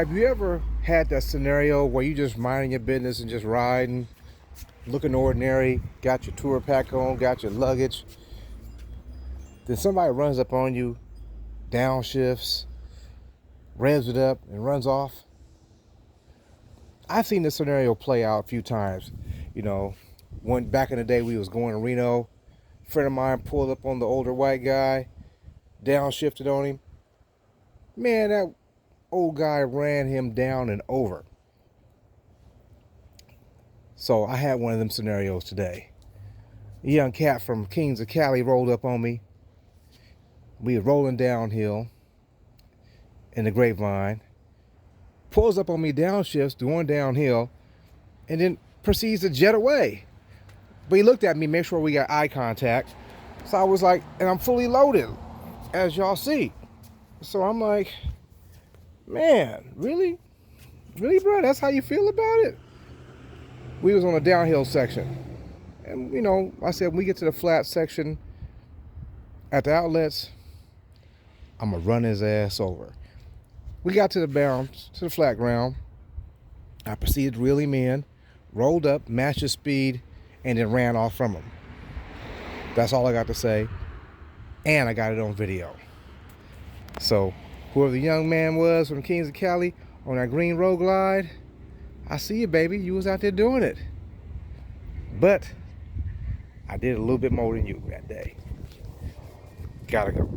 Have you ever had that scenario where you just minding your business and just riding, looking ordinary, got your tour pack on, got your luggage, then somebody runs up on you, downshifts, revs it up, and runs off? I've seen this scenario play out a few times. You know, when back in the day we was going to Reno, a friend of mine pulled up on the older white guy, downshifted on him. Man, that old guy ran him down and over. So I had one of them scenarios today. A young cat from Kings of Cali rolled up on me. We were rolling downhill in the Grapevine. Pulls up on me downshifts, going downhill, and then proceeds to jet away. But he looked at me, make sure we got eye contact. So I was like, and I'm fully loaded, as y'all see. So I'm like, man, really? Really, bro? That's how you feel about it? We was on a downhill section. And, you know, I said, when we get to the flat section at the outlets, I'm going to run his ass over. We got to the bounds, to the flat ground. I proceeded to reel him in, rolled up, matched his speed, and then ran off from him. That's all I got to say. And I got it on video. So, whoever the young man was from Kings of Cali on that green road glide, I see you, baby. You was out there doing it. But I did a little bit more than you that day. Gotta go.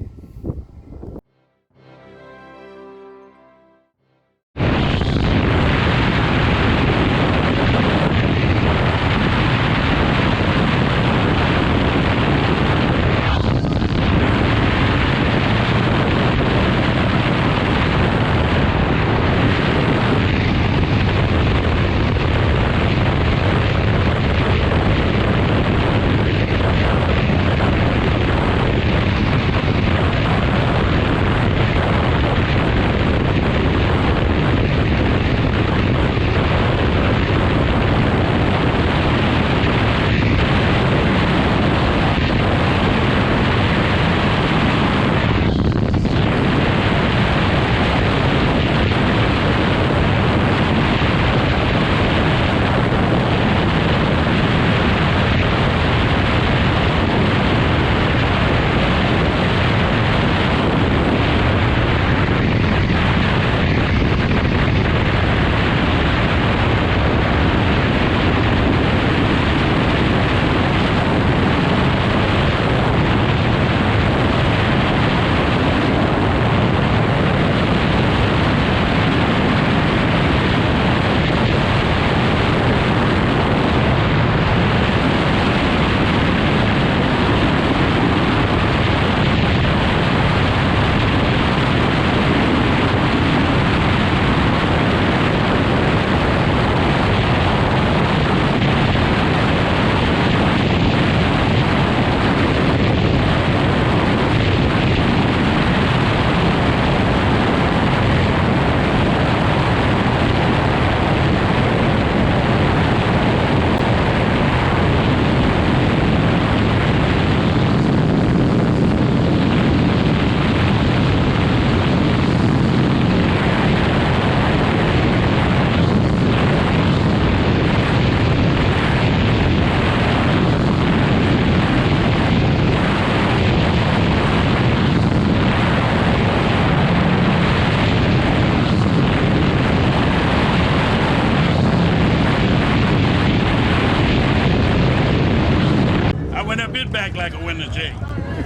Back like a winner, Jay.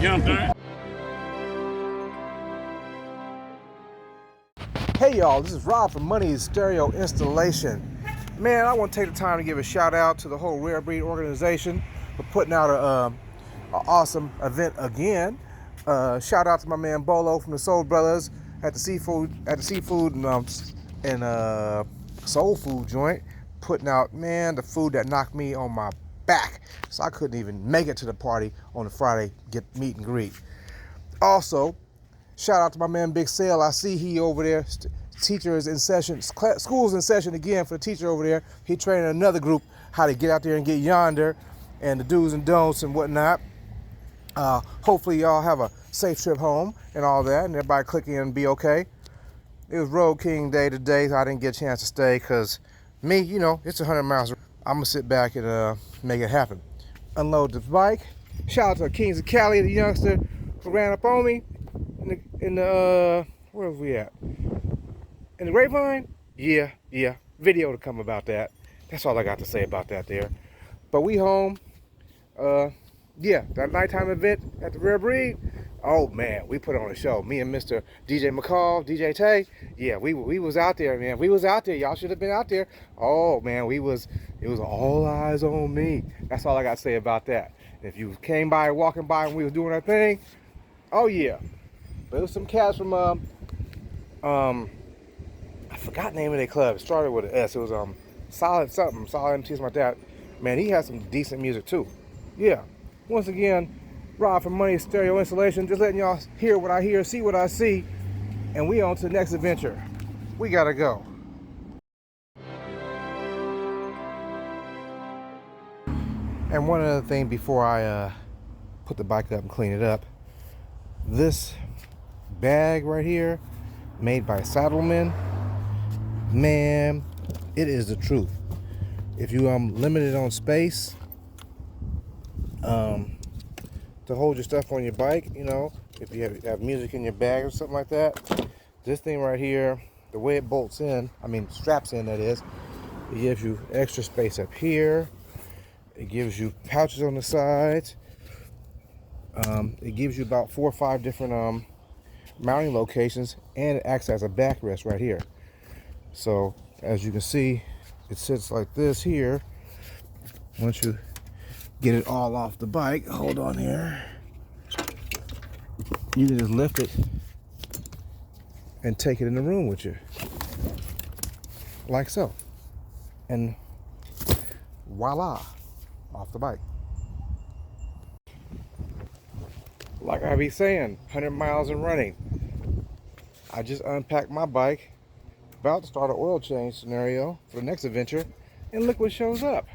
You know what I'm saying? Hey y'all, this is Rob from Money's Stereo Installation. Man, I want to take the time to give a shout out to the whole Rare Breed organization for putting out an awesome event again. Shout out to my man Bolo from the Soul Brothers at the seafood and soul food joint, putting out, man, the food that knocked me on my back, so I couldn't even make it to the party on the Friday, get meet and greet. Also, shout out to my man Big Sale. I see he over there. Teacher is in session. School's in session again for the teacher over there. He training another group how to get out there and get yonder, and the do's and don'ts and whatnot. Hopefully y'all have a safe trip home and all that, and everybody click in and be okay. It was Road King Day today, so I didn't get a chance to stay because me, you know, it's 100 miles. I'm going to sit back and make it happen. Unload the bike. Shout out to Kings of Cali, the youngster who ran up on me in the where was we at? In the Grapevine? Yeah. Video to come about that. That's all I got to say about that there. But we home. Yeah, that nighttime event at the Rare Breed. Oh man, we put on a show. Me and Mr. DJ McCall, DJ Tay. Yeah, we was out there, man. We was out there. Y'all should have been out there. Oh man, it was all eyes on me. That's all I got to say about that. If you came by, walking by, and we was doing our thing, oh yeah. But it was some cats from I forgot the name of their club. It started with an S. It was Solid something, Solid MT, something like that. Man, he had some decent music too. Yeah. Once again, Rob from Money Stereo Installation, just letting y'all hear what I hear, see what I see, and we on to the next adventure. We gotta go. And one other thing before I put the bike up and clean it up, this bag right here, made by Saddlemen, man, it is the truth. If you limited on space to hold your stuff on your bike, you know, if you have music in your bag or something like that, this thing right here, the way it bolts in, I mean straps in, that is, it gives you extra space up here. It gives you pouches on the sides. It gives you about 4 or 5 different mounting locations, and it acts as a backrest right here. So as you can see, it sits like this here. Once you get it all off the bike, hold on here, you can just lift it and take it in the room with you, like so, and voila, off the bike. Like I be saying, 100 miles and running. I just unpacked my bike, about to start an oil change scenario for the next adventure, and look what shows up.